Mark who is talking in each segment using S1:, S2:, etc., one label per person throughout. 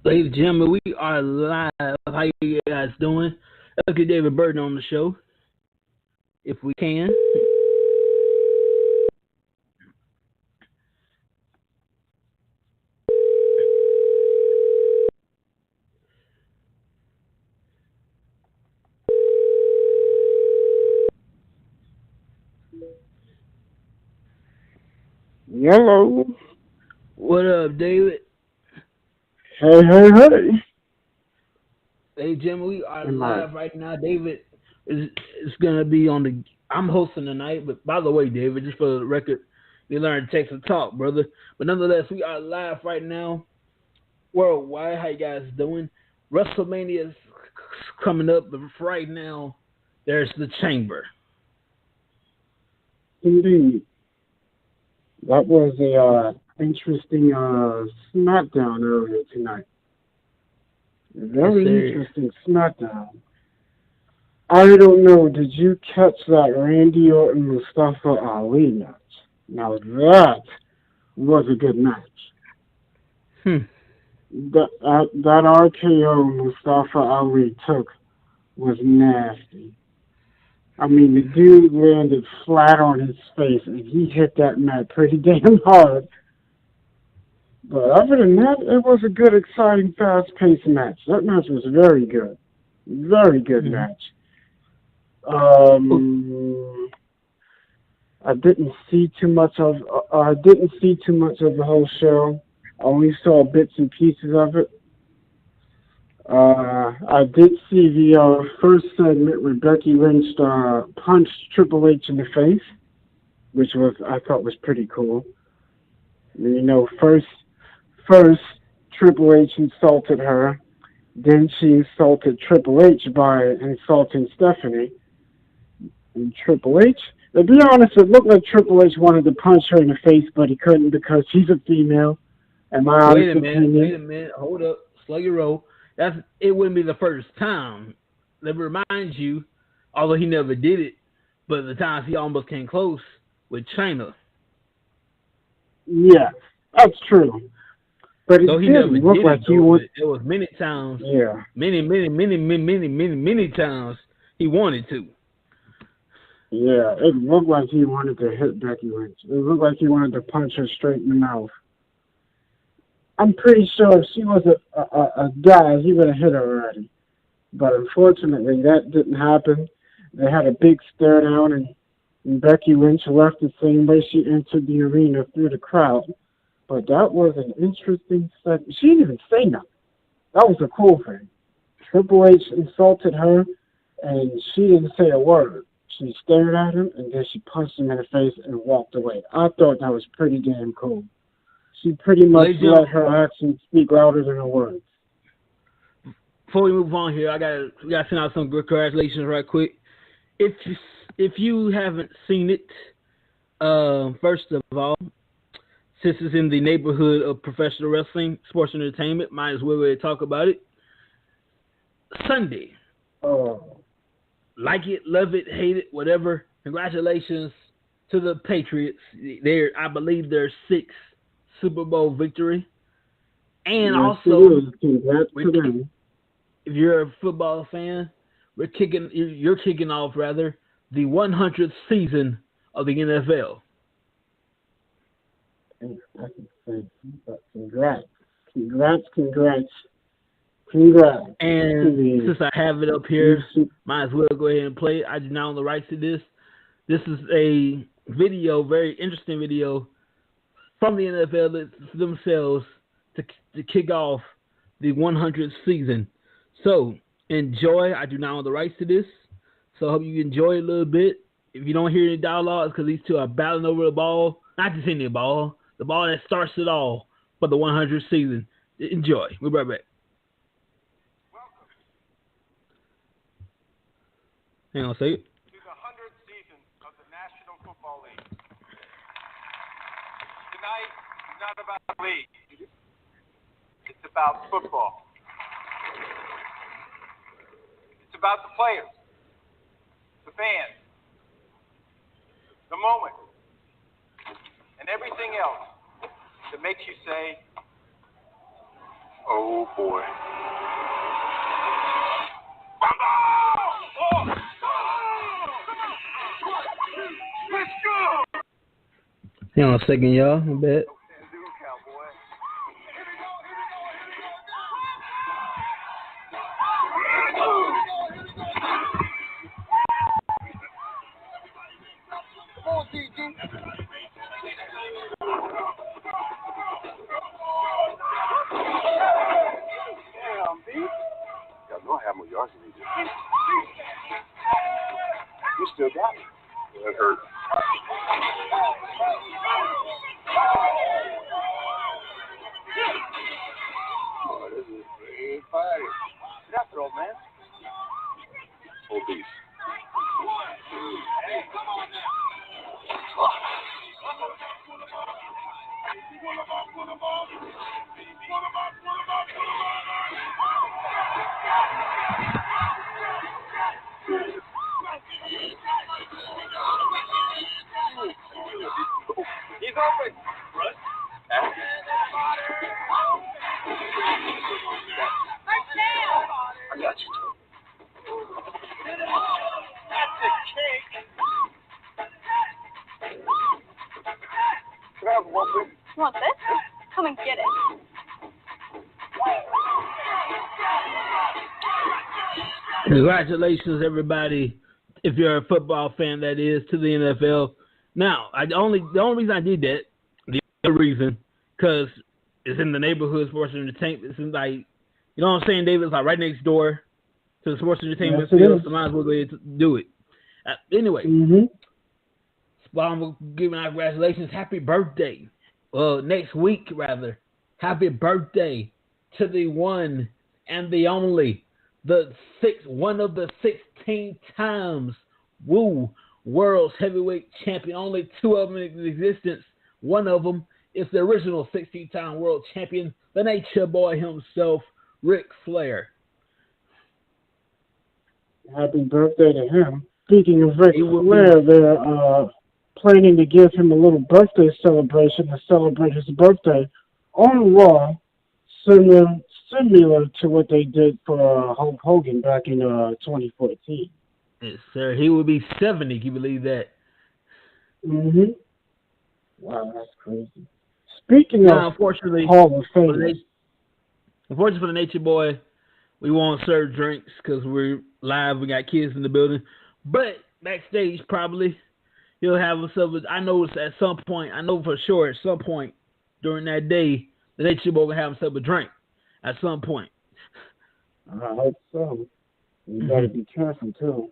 S1: Ladies and gentlemen, we are live. How you guys doing? Let's get David Burton on the show, if we can.
S2: Hello.
S1: What up, David?
S2: Hey.
S1: Ladies and gentlemen, we are live right now. David is going to be on the... I'm hosting tonight, but by the way, David, just for the record, you learned text and talk, brother. But nonetheless, we are live right now, worldwide. How you guys doing? WrestleMania is coming up, but right now, there's the Chamber.
S2: Indeed. That was a interesting smackdown earlier tonight. Very interesting smackdown. I don't know, did you catch that Randy Orton Mustafa Ali match? Now that was a good match. That RKO Mustafa Ali took was nasty. I mean, the dude landed flat on his face, and he hit that mat pretty damn hard. But other than that, it was a good, exciting, fast-paced match. That match was very good. Very good match. I didn't see too much of the whole show. I only saw bits and pieces of it. I did see the first segment where Becky Lynch punched Triple H in the face, which I thought was pretty cool. You know, first Triple H insulted her, then she insulted Triple H by insulting Stephanie. And Triple H, to be honest, it looked like Triple H wanted to punch her in the face, but he couldn't because she's a female.
S1: Wait a minute, hold up, slow your roll. It wouldn't be the first time. That reminds you, although he never did it, but the times he almost came close with China.
S2: Yeah, that's true. But it didn't look like he would.
S1: It was many times.
S2: Yeah.
S1: Many times he wanted to.
S2: Yeah, it looked like he wanted to hit Becky Lynch. It looked like he wanted to punch her straight in the mouth. I'm pretty sure if she was a guy, he would have hit her already. But unfortunately, that didn't happen. They had a big stare down, and Becky Lynch left the same way she entered the arena, through the crowd. But that was an interesting segment. She didn't even say nothing. That was a cool thing. Triple H insulted her, and she didn't say a word. She stared at him, and then she punched him in the face and walked away. I thought that was pretty damn cool. She pretty much let her actions speak louder than her words.
S1: Before we move on here, I gotta send out some good congratulations right quick. If you haven't seen it, first of all, since it's in the neighborhood of professional wrestling, sports entertainment, might as well talk about it. Sunday. Like it, love it, hate it, whatever. Congratulations to the Patriots. I believe they're 6th Super Bowl victory. And also, if you're a football fan, you're kicking off the 100th season of the NFL.
S2: I can say congrats.
S1: And since I have it up here, might as well go ahead and play it. I do not own the rights to this. This is a video, very interesting video from the NFL themselves to kick off the 100th season. So enjoy. I do not own the rights to this, so I hope you enjoy it a little bit. If you don't hear any dialogue, it's because these two are battling over the ball. Not just any ball, the ball that starts it all for the 100th season. Enjoy. We'll be right back. Hang on a second.
S3: To the 100th season of the National Football League. Tonight is not about the league. It's about football. It's about the players, the fans, the moment, and everything else that makes you say, oh Oh, boy. Let's go!
S1: Hang on a second, y'all. I bet.
S3: Y'all know I have more yards than you do. You still got it. That hurt. Oh, this is a fight. Get after old man. Obese. Hey, come on now. He's open. Right? I got you. That's a cake. Can I have one, please?
S4: You want this? Come and get it.
S1: Congratulations, everybody, if you're a football fan, that is, to the NFL. Now, the only reason I did that, the other reason, because it's in the neighborhood sports entertainment. It's in like, you know what I'm saying, David? It's like right next door to the sports entertainment field, so might as well go ahead and do it. Anyway, so I'm giving out congratulations. Happy birthday. Well, next week, rather. Happy birthday to the one and the only, one of the 16 times world's heavyweight champion. Only two of them in existence. One of them is the original 16-time world champion, the Nature Boy himself, Ric Flair.
S2: Happy birthday to him. Speaking of Ric Flair, they're planning to give him a little birthday celebration to celebrate his birthday on Raw, similar to what they did for Hulk Hogan back in 2014.
S1: Yes, sir. He will be 70. Can you believe that?
S2: Wow, that's crazy. Speaking of
S1: unfortunately,
S2: Hall of Fame,
S1: unfortunately for the Nature Boy, we won't serve drinks because we're live. We got kids in the building. But backstage, probably, he'll have himself. I know at some point, I know for sure at some point during that day, the Nature Boy will have himself a drink at some point.
S2: I hope so. You got to be careful, too.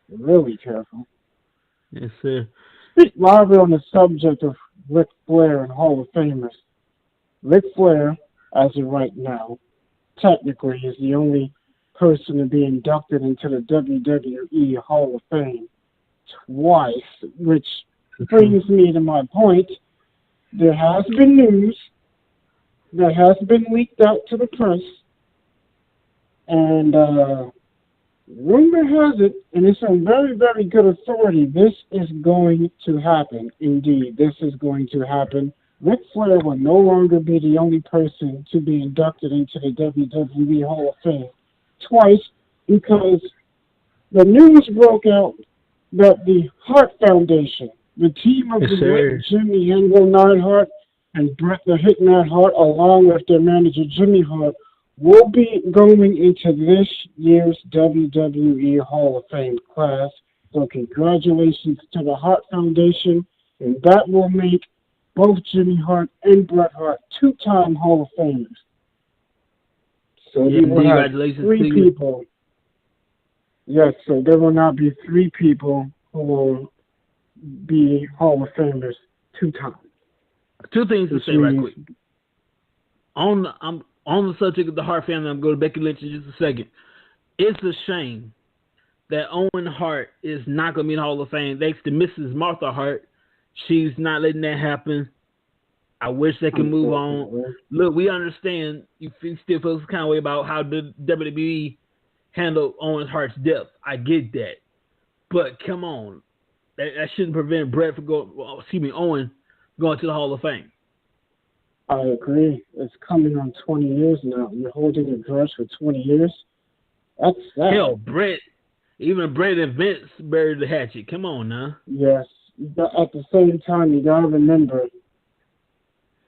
S2: Really careful.
S1: Yes, sir.
S2: While we're on the subject of Ric Flair and Hall of Famers, Ric Flair, as of right now, technically is the only person to be inducted into the WWE Hall of Fame twice, which brings me to my point. There has been news that has been leaked out to the press, and rumor has it, and it's on very, very good authority, this is going to happen. Indeed, this is going to happen. Ric Flair will no longer be the only person to be inducted into the WWE Hall of Fame twice, because the news broke out that the Hart Foundation, the team of Jimmy Angle Neidhart and Bret the Hitman Hart, along with their manager Jimmy Hart, will be going into this year's WWE Hall of Fame class. So congratulations to the Hart Foundation, and that will make both Jimmy Hart and Bret Hart two-time Hall of Famers. So you will have three people. Yes, so there will now be three people who will be Hall of Famers two times.
S1: Two things to say right quick. On the subject of the Hart family, I'm going to Becky Lynch in just a second. It's a shame that Owen Hart is not going to be in the Hall of Fame. Thanks to Mrs. Martha Hart. She's not letting that happen. I wish they could move on. Look, we understand you still feel some kind of way about how the WWE handled Owen Hart's death. I get that. But come on. That shouldn't prevent Owen going to the Hall of Fame.
S2: I agree. It's coming on 20 years now. You're holding a grudge for 20 years? That's sad.
S1: Hell, even Brett and Vince buried the hatchet. Come on now.
S2: Yes. But at the same time, you gotta remember,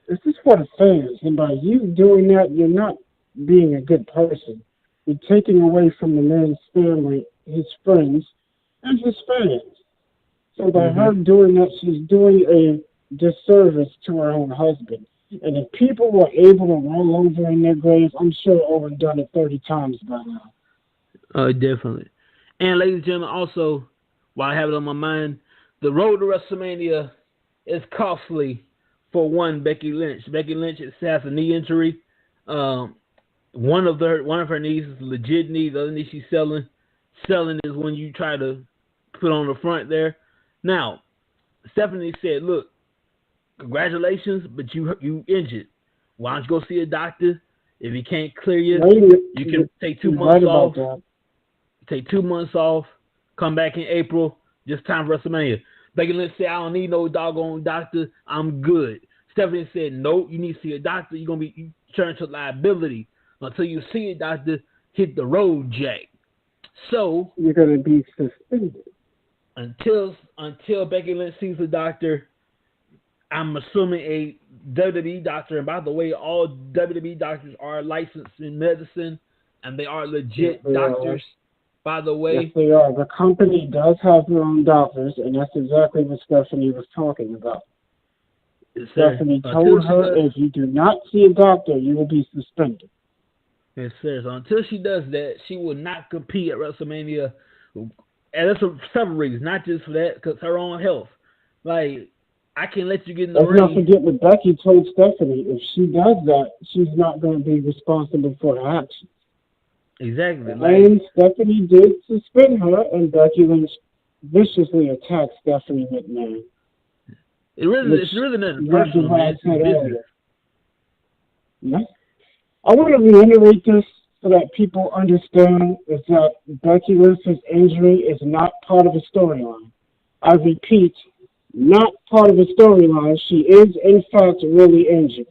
S2: this is for the fans. And by you doing that, you're not being a good person. You're taking away from the man's family, his friends, and his fans. So by her doing that, she's doing a disservice to her own husband. And if people were able to roll over in their graves, I'm sure Owen done it 30 times by now.
S1: Definitely. And ladies and gentlemen, also, while I have it on my mind, the road to WrestleMania is costly for one Becky Lynch. Becky Lynch has a knee injury. One of her knees is a legit knee. The other knee she's selling. Selling is when you try to put on the front there. Now, Stephanie said, "Look, congratulations, but you injured. Why don't you go see a doctor? If he can't clear you, you can take 2 months off. Take 2 months off. Come back in April. Just time for WrestleMania." Becky Lynch said, "I don't need no doggone doctor. I'm good." Stephanie said, "No, you need to see a doctor. You're gonna be turned to liability until you see a doctor. Hit the road, Jack." So
S2: you're gonna be suspended
S1: until Becky Lynch sees a doctor. I'm assuming a WWE doctor, and by the way, all WWE doctors are licensed in medicine, and they are legit doctors. By the way,
S2: yes, they are. The company does have their own doctors, and that's exactly what Stephanie was talking about. Stephanie told her, if you do not see a doctor, you will be suspended.
S1: Yes, sir. So until she does that, she will not compete at WrestleMania. And that's for several reasons, not just for that, because her own health. Like, I can't let you get in the ring.
S2: Let's not forget what Becky told Stephanie. If she does that, she's not going to be responsible for her actions.
S1: Exactly.
S2: And Stephanie did suspend her, and Becky Lynch viciously attacked Stephanie McMahon.
S1: It's really nothing personal, man.
S2: Yeah. I want to reiterate this so that people understand is that Becky Lynch's injury is not part of a storyline. I repeat, not part of a storyline. She is, in fact, really injured.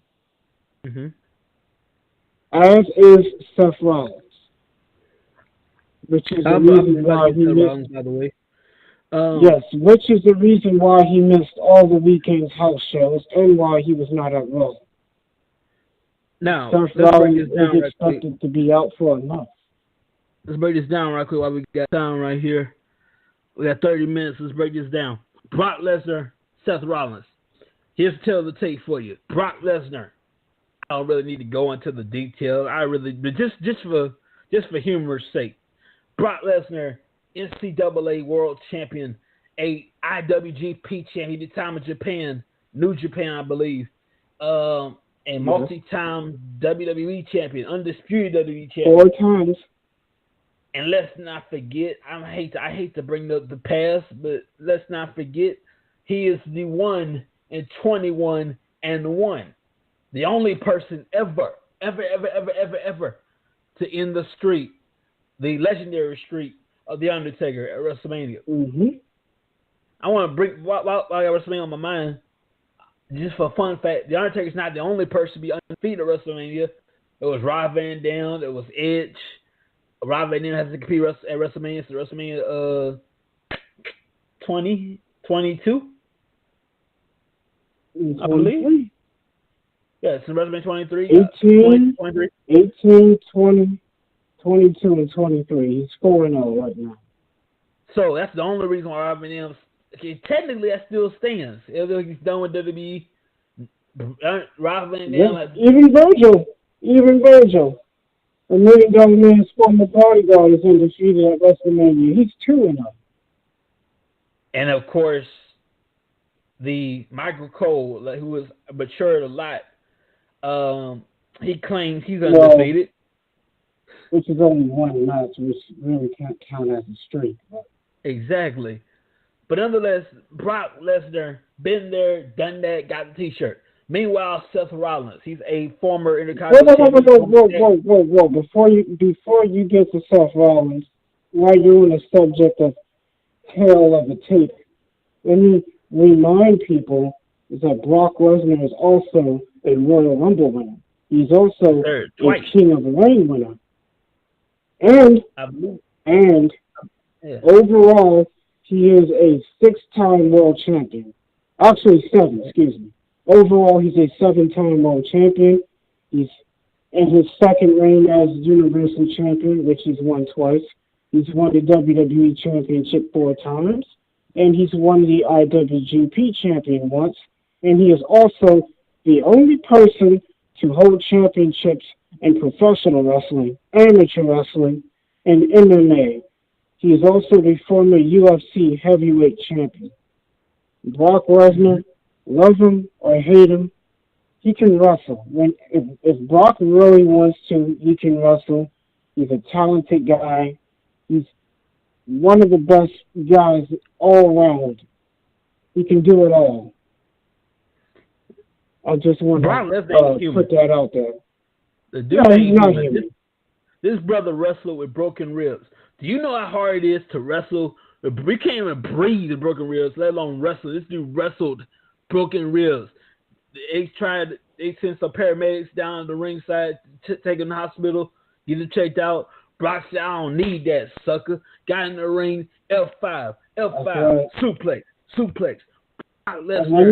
S2: As is Seth Rollins. Which is the reason why he missed. By the way. Yes, which is the reason why he missed all the weekend's house shows and why he was not at Raw.
S1: Now,
S2: Seth Rollins is expected to be out for a month.
S1: Let's break this down right quick while we got time right here. We got 30 minutes. Let's break this down. Brock Lesnar, Seth Rollins. Here's the tale of the tape for you. Brock Lesnar. I don't really need to go into the detail. But just for humor's sake. Brock Lesnar, NCAA World Champion, a IWGP champion. He did time in Japan, New Japan, I believe. A multi-time WWE champion, undisputed WWE champion.
S2: 4 times.
S1: And let's not forget, I hate to bring up the past, but let's not forget, he is the 1 in 21 and 1. The only person ever to end the streak, the legendary streak of The Undertaker at WrestleMania. I want to bring, while I got WrestleMania on my mind, just for a fun fact, The Undertaker's not the only person to be undefeated at WrestleMania. It was Rob Van Dam, it was Edge. Rob Van Dam has to compete at WrestleMania, so WrestleMania 22, I believe. Yeah, so WrestleMania 23.
S2: 18, 20, 22, and 23. He's 4-0 right now.
S1: So that's the only reason why Rob Van Dam. Okay, technically that still stands. He's done with WWE. Rob Van Dam. Even
S2: Virgil. $1 million man's former bodyguard is undefeated at WrestleMania. He's 2-0.
S1: And of course, the Michael Cole, who has matured a lot, he claims he's undefeated.
S2: Which is only one match, which really can't count as a streak. But.
S1: Exactly. But nonetheless, Brock Lesnar, been there, done that, got the T-shirt. Meanwhile, Seth Rollins, he's a former Intercontinental champion.
S2: Whoa. Before you get to Seth Rollins, while you're on the subject of tale of the tape, let me remind people that Brock Lesnar is also a Royal Rumble winner. He's also a King of the Ring winner. And overall, he is a 6-time world champion. Actually, 7, excuse me. Overall, he's a 7-time world champion. He's in his second reign as Universal Champion, which he's won twice. He's won the WWE Championship 4 times. And he's won the IWGP Champion once. And he is also the only person to hold championships in professional wrestling, amateur wrestling, and MMA. He is also the former UFC heavyweight champion. Brock Lesnar, love him or hate him, he can wrestle. If Brock really wants to, he can wrestle. He's a talented guy. He's one of the best guys all around. He can do it all. I just want to put that out there.
S1: The dude he's not human. This brother wrestled with broken ribs. Do you know how hard it is to wrestle? We can't even breathe with broken ribs, let alone wrestle. This dude wrestled broken ribs. They sent some paramedics down the ringside, take him to the hospital, get him checked out. Brock said, I don't need that, sucker. Got in the ring, F5, suplex.
S2: Let me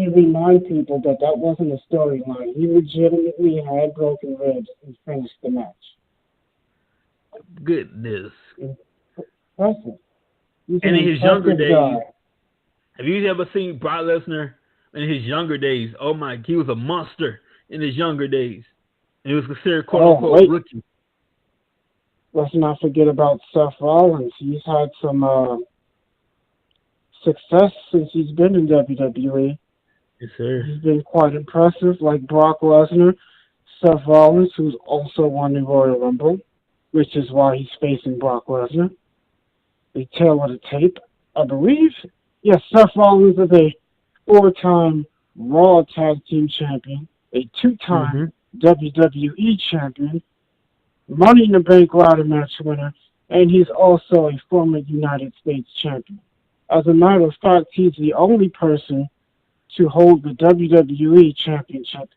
S2: remind people that wasn't a storyline. He legitimately had broken ribs and finished the match.
S1: Goodness.
S2: Impressive.
S1: And in his younger days, have you ever seen Brock Lesnar in his younger days? Oh my, he was a monster in his younger days. And he was considered quote-unquote rookie.
S2: Let's not forget about Seth Rollins. He's had some success since he's been in WWE.
S1: Yes, sir.
S2: He's been quite impressive, like Brock Lesnar. Seth Rollins, who's also won the Royal Rumble, which is why he's facing Brock Lesnar. The tail of the tape, I believe. Yes, Seth Rollins is a 4-time Raw Tag Team Champion, a 2-time WWE Champion, Money in the Bank ladder match winner, and he's also a former United States Champion. As a matter of fact, he's the only person to hold the WWE Championship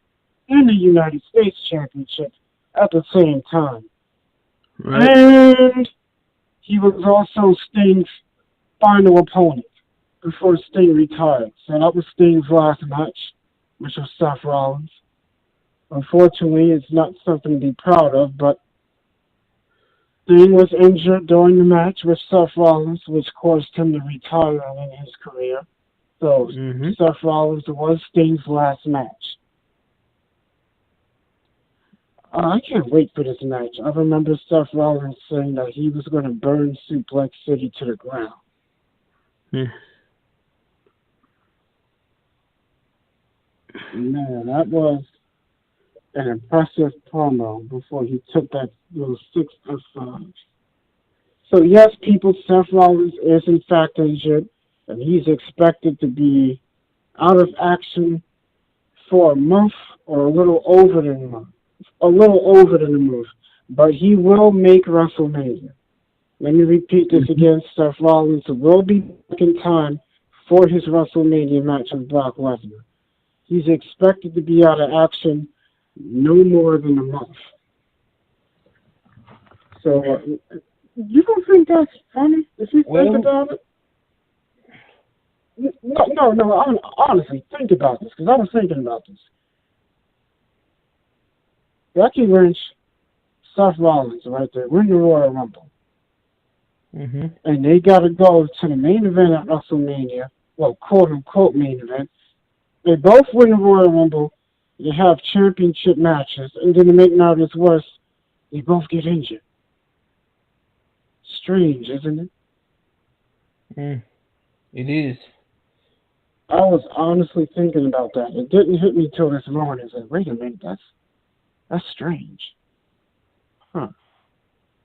S2: and the United States Championship at the same time. Right. And he was also Sting's final opponent before Sting retired. So that was Sting's last match, which was Seth Rollins. Unfortunately, it's not something to be proud of, but Sting was injured during the match with Seth Rollins, which caused him to retire in his career. So Seth Rollins was Sting's last match. I can't wait for this match. I remember Seth Rollins saying that he was going to burn Suplex City to the ground. Man, that was an impressive promo before he took that little 6 F5. So yes, people, Seth Rollins is in fact injured, and he's expected to be out of action for a month or a little over than a month. But he will make WrestleMania. Let me repeat this again. Seth Rollins will be back in time for his WrestleMania match with Brock Lesnar. He's expected to be out of action no more than a month. So, you don't think that's funny if you think about it? No, honestly, think about this, because I was thinking about this. Becky Lynch, Seth Rollins, right there, win the Royal Rumble. And they got to go to the main event at WrestleMania, well, quote-unquote main event. They both win the Royal Rumble, they have championship matches, and then to make matters worse, they both get injured. Strange, isn't it?
S1: It is.
S2: I was honestly thinking about that. It didn't hit me till this morning. I said, wait a minute, that's strange. It's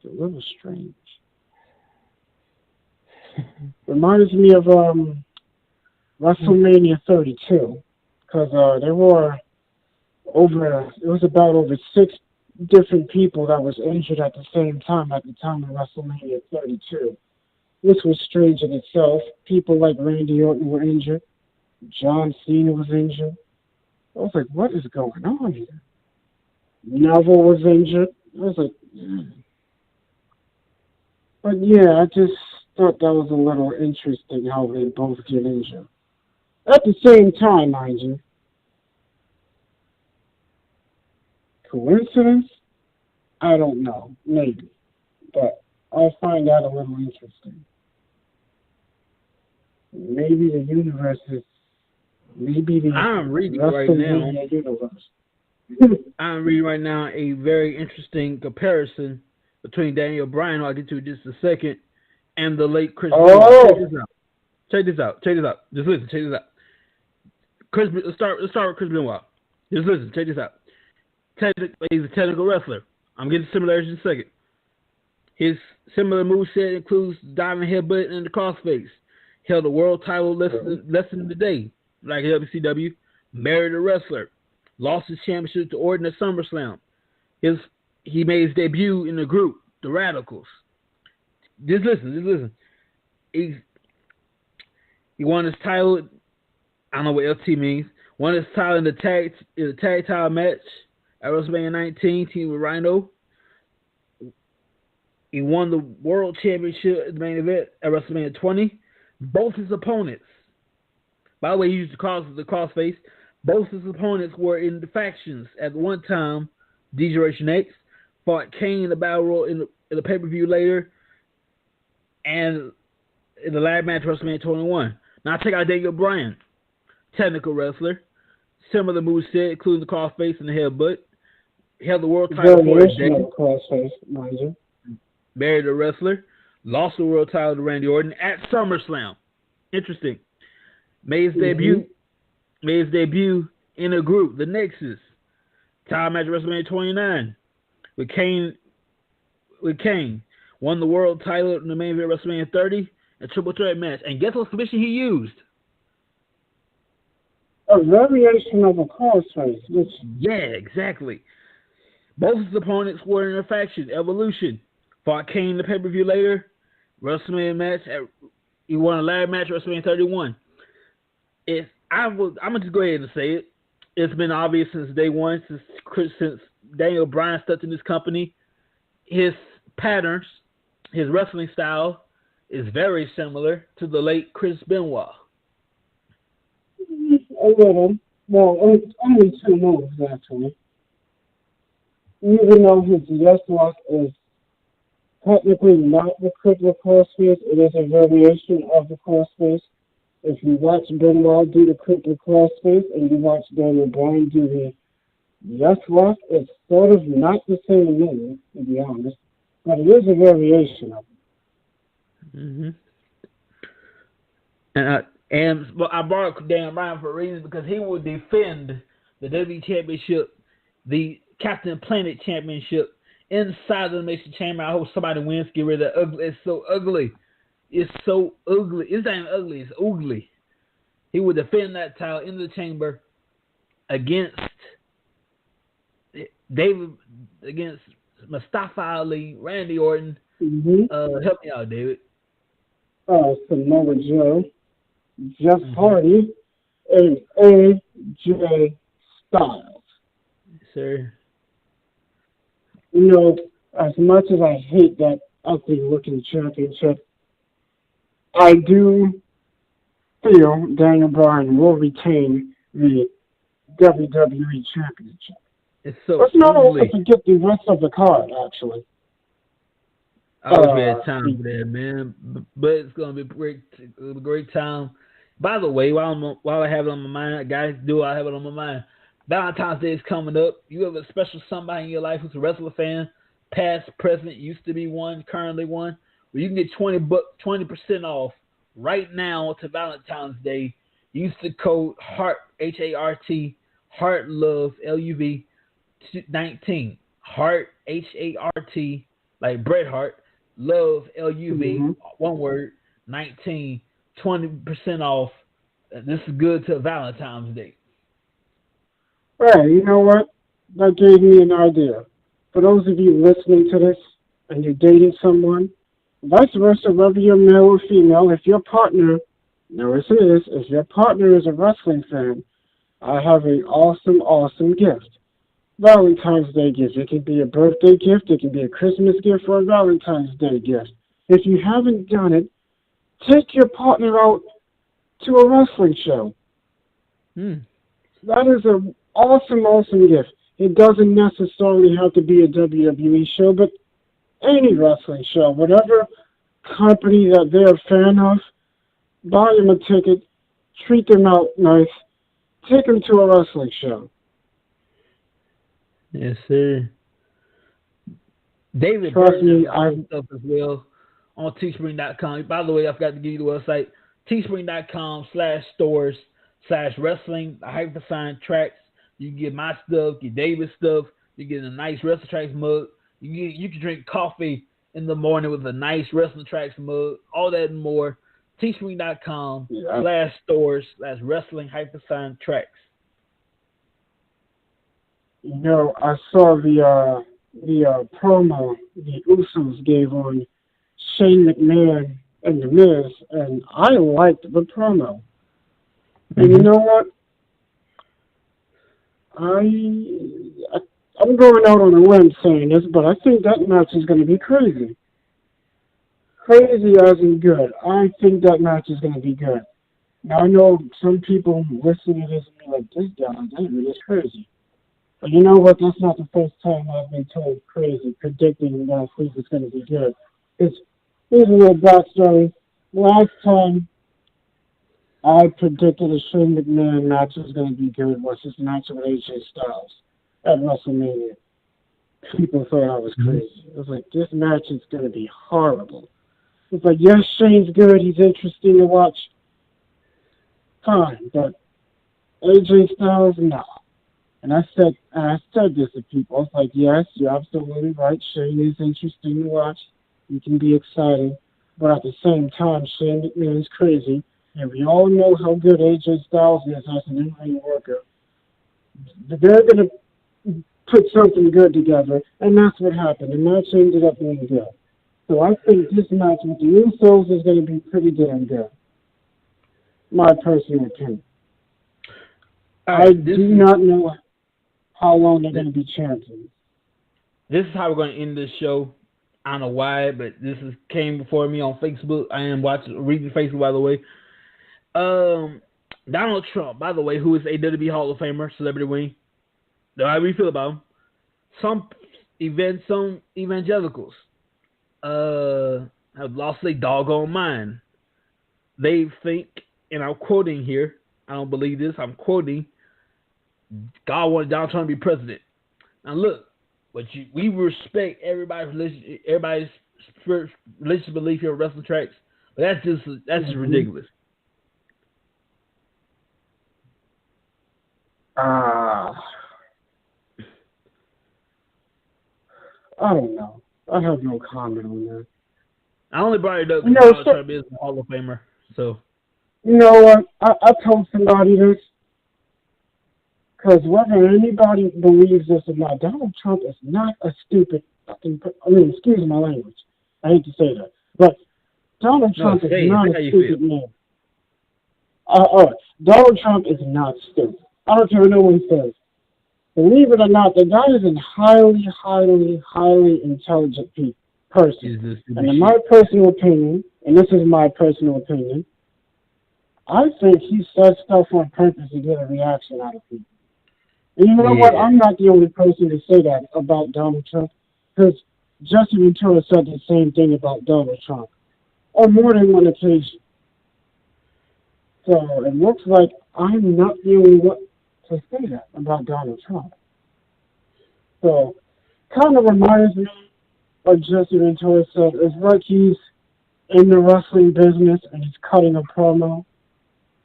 S2: a little strange. Reminds me of WrestleMania 32, because there were about over 6 different people that was injured at the same time at the time of WrestleMania 32. This was strange in itself. People like Randy Orton were injured. John Cena was injured. I was like, what is going on here? Neville was injured. I was like, But yeah, I just thought that was a little interesting how they both get injured. At the same time, mind you. Coincidence? I don't know. Maybe. But I find that a little interesting. Maybe the universe is... Maybe the...
S1: I'm reading right now. I'm reading right now a very interesting comparison between Daniel Bryan, who I'll get to in just a second, and the late Chris Benoit. Check this out. Just listen. Check this out. Let's start with Chris Benoit. Just listen. Check this out. He's a technical wrestler. I'm getting similarities in a second. His similar moveset includes diving headbutt and the crossface. Held a world title less than the day, like WCW. Married a wrestler. Lost his championship to Orton at SummerSlam. He made his debut in the group, the Radicals. Just listen. He won his title. I don't know what LT means. Won his title in the tag title match at WrestleMania 19, team with Rhino. He won the World Championship at the main event at WrestleMania 20. Both his opponents, by the way, he used the crossface. Both his opponents were in the factions. At one time, D-Generation X fought Kane in the Battle Royal in the pay-per-view later, and in the ladder match WrestleMania 21. Now check out Daniel Bryan, technical wrestler, similar moveset, including the crossface and the headbutt. Held the world title for a day.
S2: Crossface, mind you.
S1: Married a wrestler, lost the world title to Randy Orton at SummerSlam. Interesting. Made his debut in a group, the Nexus. Title match WrestleMania 29 with Kane. Won the world title in the main event WrestleMania 30, a triple threat match. And guess what submission he used?
S2: A variation of a crossface.
S1: Yeah, exactly. Both his opponents were in a faction, Evolution. Fought Kane in the pay-per-view later. WrestleMania match. He won a ladder match at WrestleMania 31. I'm going to just go ahead and say it. It's been obvious since day one, since Daniel Bryan stepped in this company. His patterns, his wrestling style is very similar to the late Chris Benoit.
S2: A little. Well, only two moves, actually. Even though his yes lock is technically not the critical crossface, it is a variation of the crossface. If you watch Benoit do the critical crossface and you watch Daniel Bryan do the yes lock, it's sort of not the same move, to be honest, but it is a variation of it.
S1: Mm-hmm. And I brought up Daniel Bryan for a reason, because he will defend the WWE Championship, the Captain Planet Championship, inside the Elimination Chamber. I hope somebody wins. Get rid of that ugly. It's so ugly. It's so ugly. It's not even ugly. It's ugly. He would defend that title in the chamber against Mustafa Ali, Randy Orton.
S2: Mm-hmm.
S1: Help me out, David.
S2: Samoa Joe, Jeff Hardy, and AJ Styles.
S1: Sir.
S2: You know, as much as I hate that ugly-looking championship, I do feel Daniel Bryan will retain the WWE Championship.
S1: It's so
S2: Let's not also forget the rest of the card, actually.
S1: I wish we had time for that, man. But it's going to be a great time. By the way, while I have it on my mind, guys, I have it on my mind. Valentine's Day is coming up. You have a special somebody in your life who's a wrestler fan, past, present, used to be one, currently one, where you can get 20% off right now to Valentine's Day. Use the code HEART, H-A-R-T, HEART LOVE, L-U-V, 19. HEART, H-A-R-T, like Bret Hart, LOVE, L-U-V, one word, 19, 20% off. This is good to Valentine's Day.
S2: Right, you know what? That gave me an idea. For those of you listening to this and you're dating someone, vice versa, whether you're male or female, if your partner, if your partner is a wrestling fan, I have an awesome, awesome gift. Valentine's Day gift. It can be a birthday gift, it can be a Christmas gift, or a Valentine's Day gift. If you haven't done it, take your partner out to a wrestling show. That is an awesome, awesome gift. It doesn't necessarily have to be a WWE show, but any wrestling show, whatever company that they're a fan of, buy them a ticket, treat them out nice, take them to a wrestling show.
S1: Yes, sir. David
S2: Trust me,
S1: I've stuff as well on teespring.com. By the way, I forgot to give you the website. teespring.com/stores/wrestling-tracks. You can get my stuff, get David's stuff. You get a nice Wrestling Tracks mug. You can drink coffee in the morning with a nice Wrestling Tracks mug. All that and more. teespring.com/stores/wrestling-tracks.
S2: You know, I saw the promo the Usos gave on Shane McMahon and The Miz, and I liked the promo. And you know what? I'm going out on a limb saying this, but I think that match is going to be crazy. Crazy as in good. I think that match is going to be good. Now, I know some people listening to this and be like, this guy, David is crazy. But you know what? That's not the first time I've been told crazy, predicting that I think it's going to be good. Here's a little backstory. Last time I predicted a Shane McMahon match was going to be good was his match with AJ Styles at WrestleMania. People thought I was crazy. It was like, this match is going to be horrible. It's like, yes, Shane's good. He's interesting to watch. Fine, but AJ Styles, no. And I said this to people. I was like, yes, you're absolutely right. Shane is interesting to watch. He can be exciting. But at the same time, Shane McMahon is crazy. And we all know how good AJ Styles is as an in-ring worker. They're going to put something good together. And that's what happened. The match ended up being good. So I think this match with the Usos is going to be pretty damn good. My personal opinion. I do not know how long they're going to be champions.
S1: This is how we're going to end this show. I don't know why, but came before me on Facebook. I am reading Facebook, by the way. Donald Trump, by the way, who is a WWE Hall of Famer, celebrity wing. How do you feel about him? Some evangelicals have lost their doggone mind. They think, and I'm quoting here, I don't believe this, I'm quoting, God wanted Donald Trump to be president. Now look, we respect everybody's religious belief here at Wrestling Tracks, but that's just ridiculous.
S2: I don't know. I have no comment on that.
S1: I only brought it up because Donald Trump is a Hall of Famer. So,
S2: you know what? I told somebody this. Because whether anybody believes this or not, Donald Trump is not a stupid fucking... excuse my language. I hate to say that. But Donald Trump is not a stupid man. Donald Trump is not stupid. I don't care what no one says. Believe it or not, the guy is a highly, highly, highly intelligent person. And in my personal opinion, and this is my personal opinion, I think he says stuff on purpose to get a reaction out of people. And you know what? I'm not the only person to say that about Donald Trump, because Justin Ventura said the same thing about Donald Trump on more than one occasion. So it looks like I'm not the only one to say that about Donald Trump. So kind of reminds me of Justin Ventura said. It's like he's in the wrestling business and he's cutting a promo.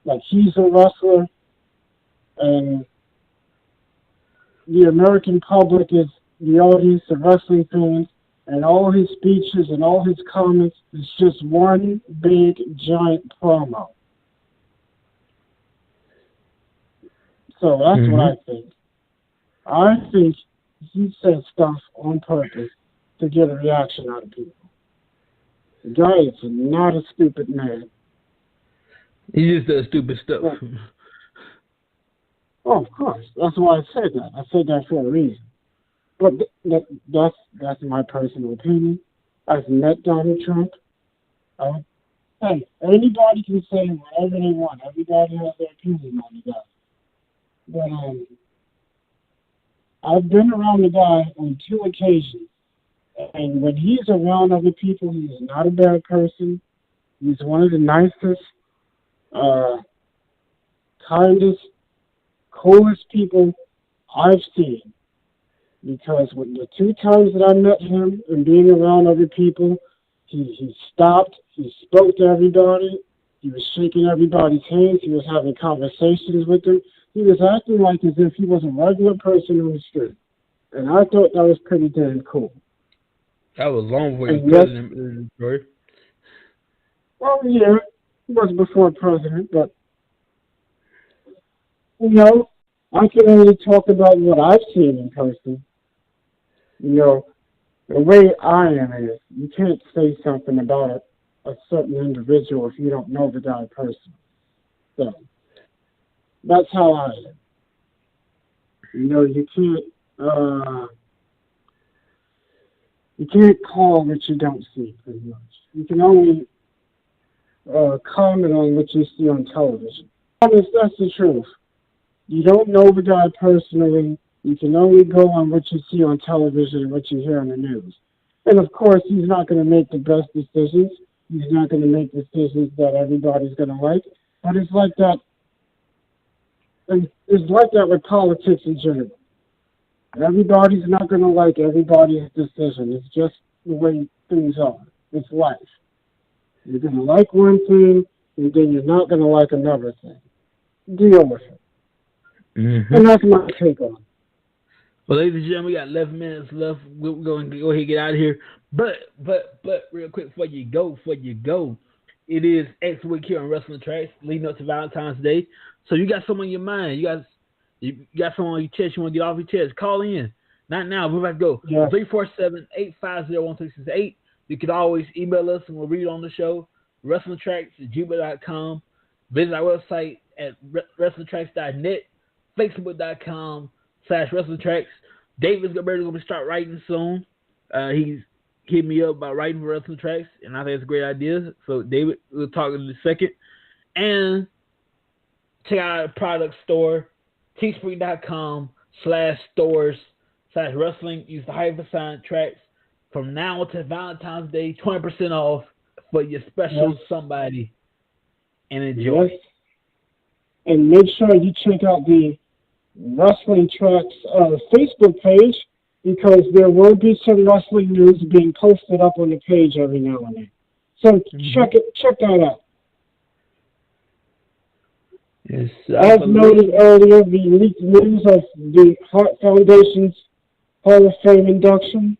S2: Like he's a wrestler and the American public is the audience of wrestling fans, and all his speeches and all his comments is just one big, giant promo. So that's what I think. I think he says stuff on purpose to get a reaction out of people. The guy is not a stupid man.
S1: He just does stupid stuff.
S2: Oh, of course. That's why I said that. I said that for a reason. But that's my personal opinion. I've met Donald Trump. Hey, anybody can say whatever they want. Everybody has their opinion on the guy. But I've been around the guy on 2 occasions, and when he's around other people, he's not a bad person. He's one of the nicest, kindest, coolest people I've seen. Because with the 2 times that I met him and being around other people, he stopped, he spoke to everybody, he was shaking everybody's hands, he was having conversations with them. He was acting like as if he was a regular person on the street. And I thought that was pretty damn cool.
S1: That was long before he was president, Detroit.
S2: Well, yeah, he was before president, but, you know, I can only talk about what I've seen in person. You know, the way I am is, you can't say something about a certain individual if you don't know the guy personally. So, that's how I am. You know, you can't call what you don't see, pretty much. You can only comment on what you see on television. That's the truth. You don't know the guy personally. You can only go on what you see on television and what you hear on the news. And of course, he's not going to make the best decisions. He's not going to make decisions that everybody's going to like. But it's like that. It's like that with politics in general. Everybody's not going to like everybody's decision. It's just the way things are. It's life. You're going to like one thing, and then you're not going to like another thing. Deal with it. Mm-hmm. And that's my take on it.
S1: Well, ladies and gentlemen, we got 11 minutes left. We're going to go ahead and get out of here. But real quick, before you go, it is X week here on Wrestling Tracks, leading up to Valentine's Day. So you got something on your mind. You got something on your chest. You want to get off your chest. Call in. Not now. We're about to go. Yeah. 347-850-1368. You can always email us and we'll read it on the show. WrestlingTracks@gmail.com. Visit our website at WrestlingTracks.net. Facebook.com/WrestlingTracks. David's going to start writing soon. He's hit me up about writing for Wrestling Tracks, and I think it's a great idea. So, David, we'll talk in a second. And check out our product store, teespring.com/stores/wrestling. Use the # tracks. From now to Valentine's Day, 20% off for your special somebody. And enjoy. Yes.
S2: And make sure you check out the Wrestling Tracks Facebook page, because there will be some wrestling news being posted up on the page every now and then. So check that out.
S1: Yes,
S2: as noted earlier, the leaked news of the Hart Foundation's Hall of Fame induction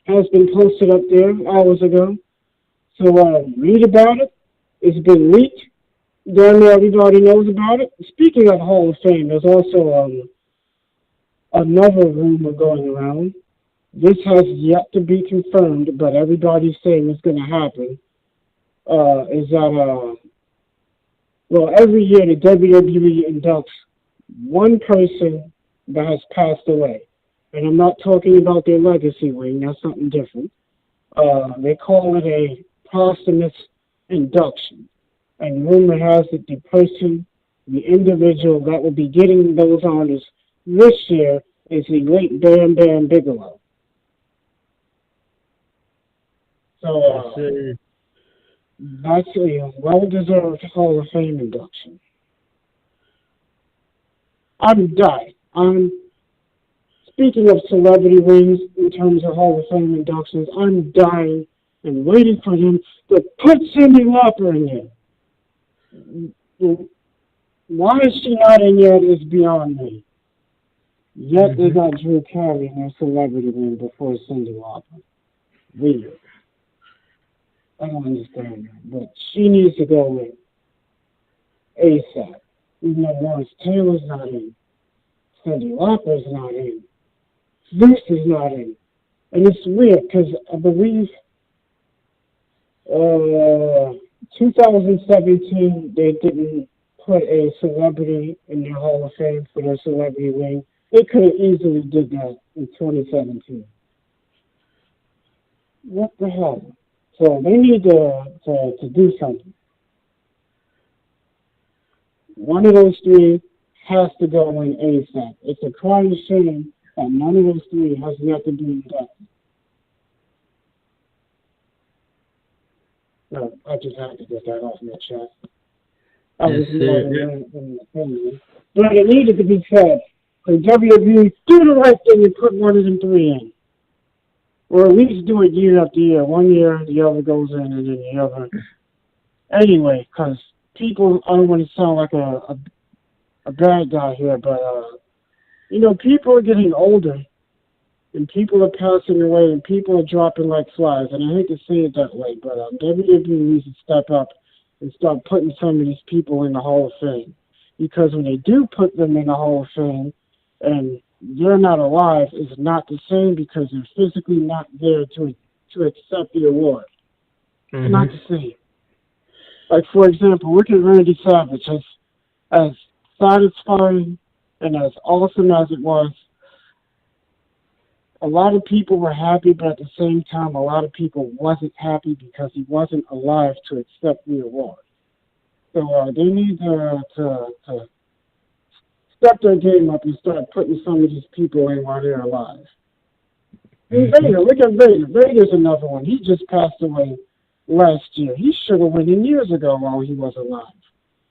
S2: has been posted up there hours ago. So read about it. It's been leaked. Damn near everybody knows about it. Speaking of Hall of Fame, there's also another rumor going around. This has yet to be confirmed, but everybody's saying it's going to happen. Is that, every year the WWE inducts one person that has passed away. And I'm not talking about their legacy ring. That's something different. They call it a posthumous induction. And rumor has it the individual that will be getting those honors this year is the late Bam Bam Bigelow. So that's a well-deserved Hall of Fame induction. I'm dying. Speaking of celebrity rings in terms of Hall of Fame inductions, I'm dying and waiting for them to put Cyndi Lauper in here. Why is she not in yet is beyond me. Yet they got Drew Carey in their celebrity ring before Cyndi Lauper. Weird. I don't understand that. But she needs to go in ASAP. Even though Lawrence Taylor's not in. Cyndi Lauper's not in. Zeus is not in. And it's weird because I believe 2017 they didn't put a celebrity in their Hall of Fame for their celebrity ring. They could have easily did that in 2017. What the hell? So they need to do something. One of those three has to go in ASAP. It's a crying shame that none of those three has yet to be inducted. No, I just had to get that off my chest. I was more than the opinion. But it needed to be said. So WWE, do the right thing and put one of them three in. Or at least do it year after year. 1 year, the other goes in, and then the other. Anyway, because people, I don't want to sound like a bad guy here, but, people are getting older, and people are passing away, and people are dropping like flies. And I hate to say it that way, but WWE needs to step up and start putting some of these people in the Hall of Fame. Because when they do put them in the Hall of Fame, and they're not alive, is not the same because they're physically not there to accept the award.
S1: Mm-hmm.
S2: It's not the same. Like, for example, look at Randy Savage. As satisfying and as awesome as it was, a lot of people were happy, but at the same time, a lot of people wasn't happy because he wasn't alive to accept the award. So they need to step their game up and start putting some of these people in while they're alive. And Vader, look at Vader. Vader's another one. He just passed away last year. He should have went in years ago while he was alive.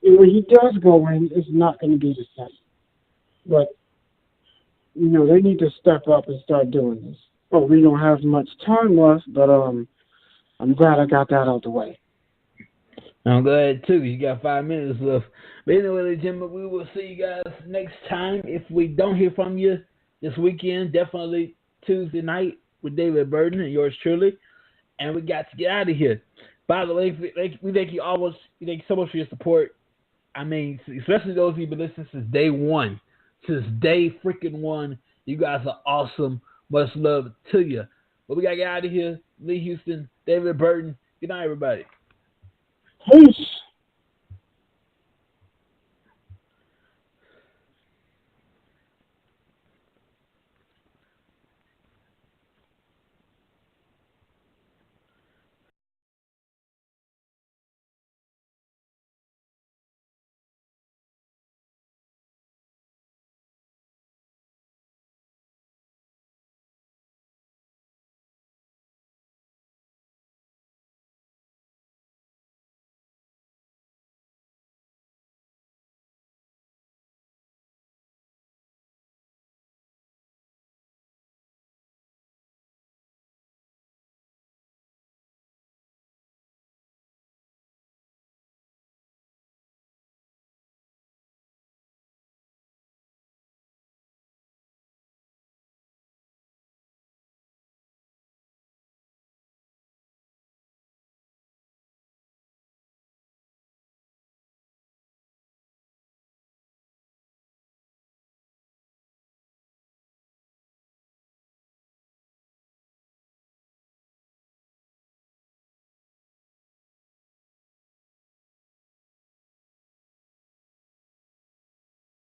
S2: And when he does go in, it's not going to be the same. But, they need to step up and start doing this. Well, we don't have much time left, but I'm glad I got that out the way.
S1: I'm glad too. You got 5 minutes left. But anyway, ladies and gentlemen, we will see you guys next time. If we don't hear from you this weekend, definitely Tuesday night with David Burden and yours truly. And we got to get out of here. By the way, we thank you almost. We thank you so much for your support. I mean, especially those who've been listening since day one. Since day freaking one. You guys are awesome. Much love to you. But we got to get out of here. Lee Houston, David Burton. Good night, everybody.
S2: Peace.